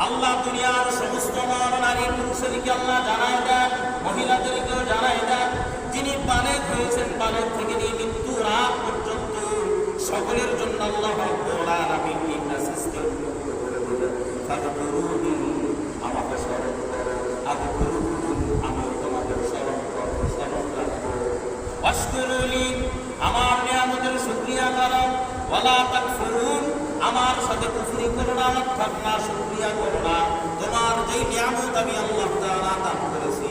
আল্লাহ দুনিয়ার সমস্ত নর নারী পুরুষদেরকে আল্লাহ জানায় দেন, মহিলাদেরকেও জানায় দেন, যিনি বালেগ হয়েছেন বালেগ থেকে নিয়ে মৃত্যুর আগ পর্যন্ত সকলের জন্য আল্লাহ রাব্বুল আলামিন এই মেসেজকে করে দিলেন, ফাযকুরুনি, আমাকে স্মরণ করো, আযকুরুকুম, আমি তোমাদের স্মরণ করব, স্মরণ রাখবো, ওয়াশকুরুলি, আমার নিয়ামতের শুকরিয়া করো, ওয়ালা তাকফুরুন, আমার সাথে কুফরি করো না, অর্থাৎ না শুকরিয়া করো না। তোমার যেই নিয়ামত আমি আল্লাহ তাআলা দান করেছি,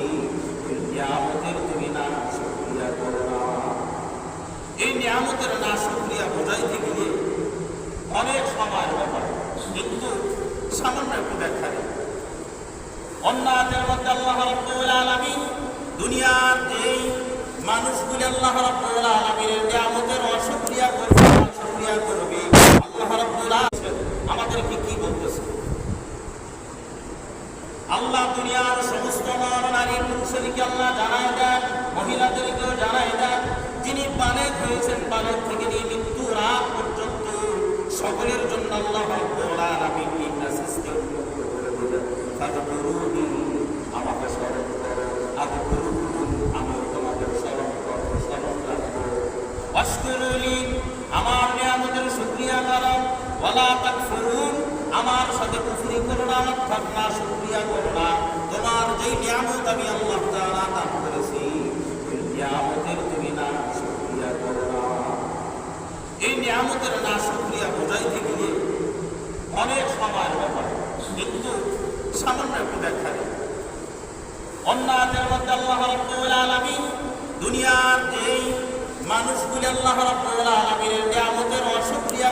ওই নিয়ামতের তুমি না শুকরিয়া করো না। এই নিয়ামতের না শুকরিয়া বোঝাইতে গিয়ে অনেক সময় ব্যাপার, কিন্তু সামান্য একটু ব্যাখ্যা দিই। অন্য আয়াতের মধ্যে আল্লাহ রাব্বুল আলামিন দুনিয়ার যেই মানুষগুলি আল্লাহ রাব্বুল আলামিনের নিয়ামতের অশুকরিয়া করবে, শুকরিয়া করবে, আল্লাহ রাব্বুল আলামিন আমাদেরকে কি বলতেছে? আল্লাহ দুনিয়ার সমস্ত নর নারী পুরুষদেরকে আল্লাহ জানায় দেন, মহিলাদেরকেও জানায় দেন, যিনি বালেগ হয়েছেন বালেগ থেকে নিয়ে মৃত্যুর আগ পর্যন্ত সকলের জন্য আল্লাহ রাব্বুল আলামিন এই মেসেজকে করে দিলেন, ফাযকুরুনি, আমাকে স্মরণ করো, আযকুরুকুম, আমি তোমাদের স্মরণ করব, স্মরণ রাখবো, ওয়াশকুরুলি, আমার নিয়ামতের শুকরিয়া করো, ওয়ালা তাকফুরুন, আমার সাথে কুফরি করো না, অর্থাৎ না শুকরিয়া করো না। তোমার যেই নিয়ামত আমি আল্লাহ তাআলা দান করেছি, ওই নিয়ামতের তুমি না শুকরিয়া করো না। এই নিয়ামতের না শুকরিয়া বোঝাইতে গিয়ে অনেক সময় ব্যাপার, কিন্তু সামান্য একটু ব্যাখ্যা দিই। অন্য আয়াতের মধ্যে আল্লাহ রাব্বুল আলামিন দুনিয়ার যেই মানুষগুলি আল্লাহ রাব্বুল আলামিনের নিয়ামতের অশুকরিয়া